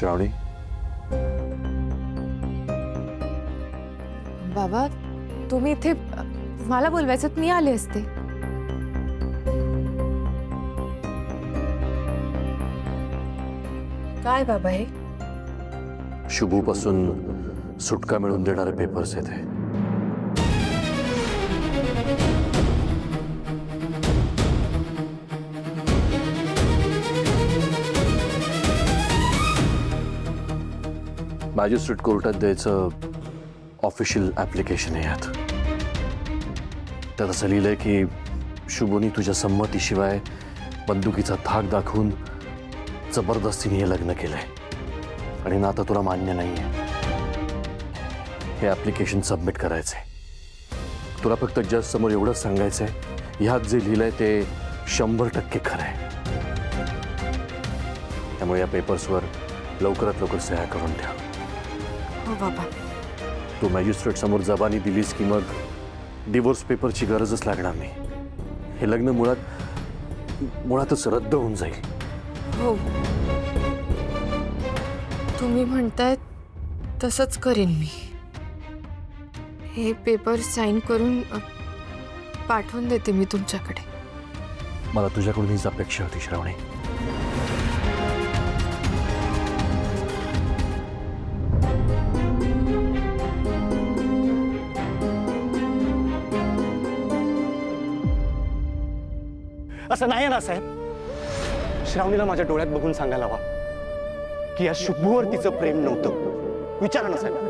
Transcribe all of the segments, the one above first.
श्रावणी, बाबा तुम्ही इथे मला बोलवायचं मी आले असते. काय बाबा हे? शुभूपासून सुटका मिळवून देणारे पेपर्स आहेत हे. मॅजिस्ट्रेट कोर्टात द्यायचं ऑफिशियल ॲप्लिकेशन आहे यात. त्यात असं लिहिलंय की शुभूनी तुझ्या संमतीशिवाय बंदुकीचा धाक दाखवून जबरदस्तीने हे लग्न केलंय आणि ना आता तुला मान्य नाहीये. हे ॲप्लिकेशन सबमिट करायचंय. तुला फक्त जज समोर एवढंच सांगायचंय, ह्यात जे लिहिलंय ते 100% खरं आहे. त्यामुळे या पेपर्सवर लवकरात लवकर सह्या करून ठेव. हो बाबा. तू मॅजिस्ट्रेट समोर जबानी दिलीस की मग डिवोर्स पेपरची गरजच लागणार नाही. हे लग्न मुळातच रद्द होऊन जाईल. हो तुम्ही म्हणताय तसंच करेन मी. हे पेपर साइन करून पाठवून देते मी तुमच्याकडे. मला तुझ्याकडून हीच अपेक्षा होती श्रावणी. असं नाही ना साहेब. श्रावणीला माझ्या डोळ्यात बघून सांगायला हवा की या शुभूवर तिचं प्रेम नव्हतं. विचारा ना साहेब.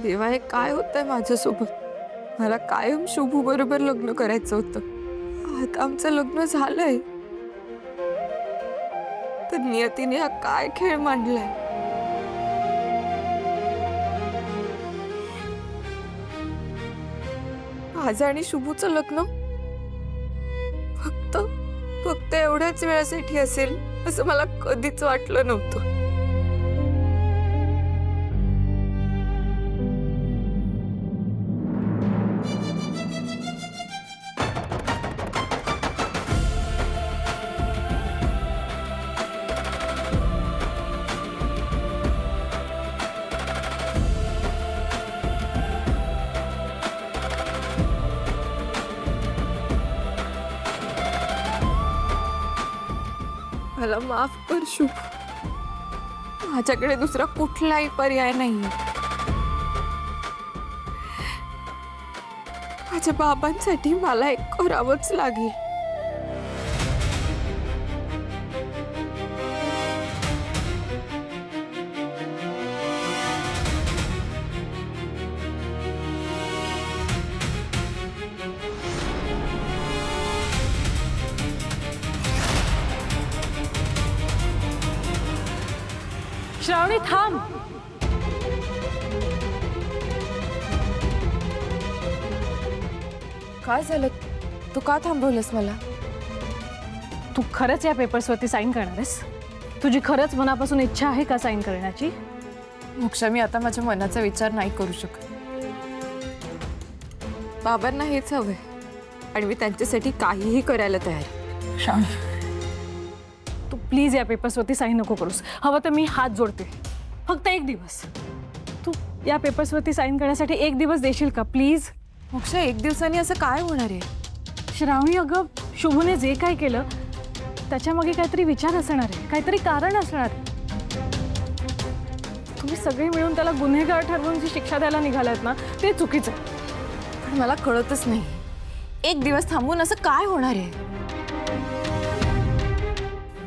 देवा हे काय होतंय माझ्यासोबत? मला कायम शुभू बरोबर लग्न करायचं होतं. आता आमचं लग्न झालंय तर नियतीने हा काय खेळ मांडलाय. माझं आणि शुभूचं लग्न फक्त एवढ्याच वेळासाठी असेल असं मला कधीच वाटलं नव्हतं. मला माफ कर शुभ. माझ्याकडे दुसरा कुठलाही पर्याय नाहीये. माझ्या बाबांसाठी मला एक करावंच लागेल. श्रावणी थांब. काय झालं? तू का थांबवलंस मला? तू खरंच या पेपर्सवरती साईन करणार आहेस? तुझी खरंच मनापासून इच्छा आहे का साईन करण्याची? मोक्षा, मी आता माझ्या मनाचा विचार नाही करू शकत. बाबांना हेच हवंय आणि मी त्यांच्यासाठी काहीही करायला तयार आहे. श्रावणी तू प्लीज या पेपर्सवरती साईन नको करूस. हवं तर मी हात जोडते. फक्त एक दिवस तू या पेपर्सवरती साईन करण्यासाठी एक दिवस देशील का प्लीज? मोक्षा, एक दिवसाने असं काय होणार आहे? श्रावणी अगं, शुभूने जे काय केलं त्याच्यामागे काहीतरी विचार असणार आहे, काहीतरी कारण असणार आहे. तुम्ही सगळे मिळून त्याला गुन्हेगार ठरवून जी शिक्षा द्यायला निघालात ना, ते चुकीचं आहे. पण मला कळतच नाही, एक दिवस थांबून असं काय होणार आहे?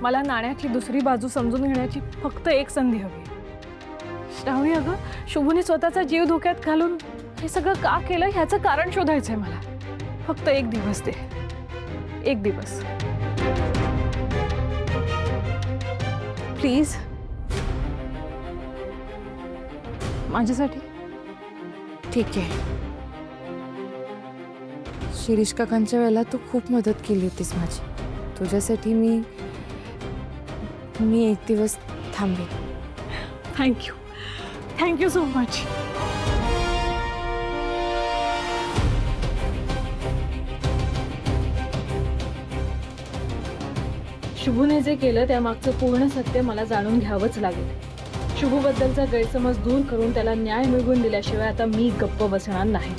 मला नाण्याची दुसरी बाजू समजून घेण्याची फक्त एक संधी हवी. श्रावणी अगं, शुभूने स्वतःचा जीव धोक्यात घालून हे सगळं का केलं ह्याचं कारण शोधायचंय मला. फक्त एक दिवस दे, एक दिवस. प्लीज माझ्यासाठी. ठीक आहे. शिरीष काकांच्या वेळेला तू खूप मदत केली होतीस माझी. तुझ्यासाठी मी एक दिवस थांबेन. Thank you so much. शुभूने जे केलं त्यामागचं पूर्ण सत्य मला जाणून घ्यावंच लागेल. शुभूबद्दलचा गैरसमज दूर करून त्याला न्याय मिळवून दिल्याशिवाय आता मी गप्प बसणार नाही.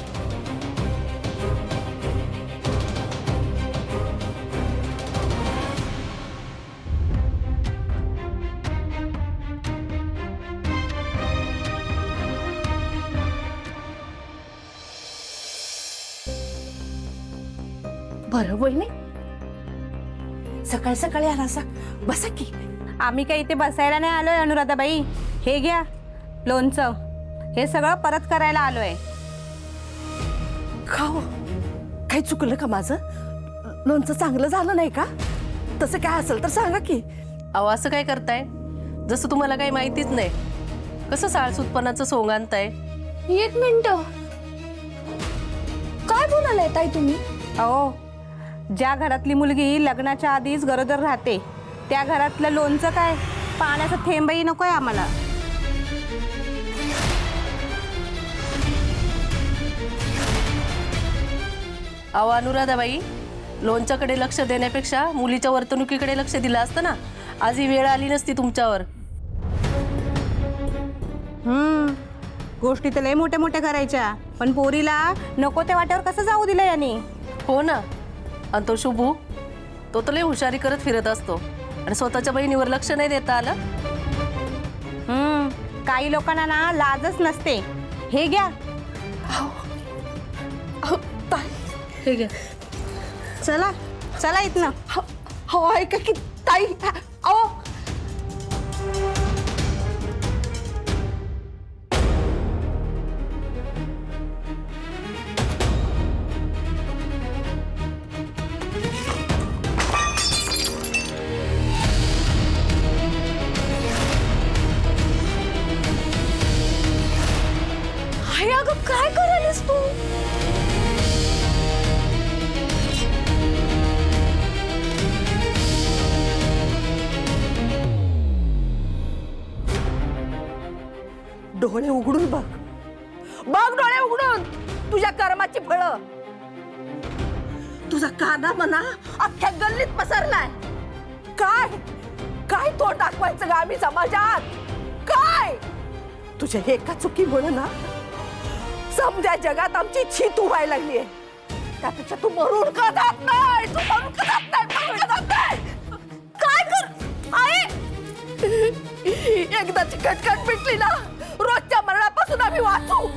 बरं वहिनी, सकाळी सकाळी आला असा. बसा की. आम्ही काही इथे बसायला नाही आलोय अनुराधाबाई. हे घ्या लोणचं. हे सगळं परत करायला आलोय. खाओ. काही चुकलं का माझं? लोणचं चांगलं झालं नाही का? तसं काय असेल तर सांगा की. अहो असं काय करताय जसं तुम्हाला काही माहितीच नाही. कसं साळस उत्पन्नाचं सोंग आणताय? एक मिनिट, काय बोलायला ताई तुम्ही? अहो, ज्या घरातली मुलगी लग्नाच्या आधीच गरोदर राहते त्या घरातलं लोणचं काय पाण्याचा थेंबही नकोय आम्हाला. अहो अनुराधाबाई, लोणच्याकडे लक्ष देण्यापेक्षा मुलीच्या वर्तणुकीकडे लक्ष दिलं असतं ना, आज ही वेळ आली नसती तुमच्यावर. गोष्टी तर लय मोठ्या मोठ्या करायच्या, पण पोरीला नको त्या वाट्यावर कसं जाऊ दिलं यांनी. हो ना. आणि तो शुभू, तो तर लय हुशारी करत फिरत असतो आणि स्वतःच्या बहिणीवर लक्ष नाही देता आलं. काही लोकांना ना लाजच नसते. हे घ्या. हे घ्या. चला चला इथनं. हो ऐका की ताई. अहो अगं काय करायलीस तू? डोळे उघडून बघ. बघ डोळे उघडून तुझ्या कर्माची फळं. तुझा काना मना अख्ख्या गल्लीत पसरलाय. काय काय तोंड दाखवायचं ग आम्ही समाजात? काय तुझ्या एका चुकीमुळे ना समजा जगात आमची छीत व्हायला लागलीये. त्यापेक्षा तू मरून का जात नाही? तू मरून का जात नाही? मरून का जात नाही? काय कर आहे? एकदाची कटकट पिटली ना, रोजच्या मरणापासून आम्ही वाचू.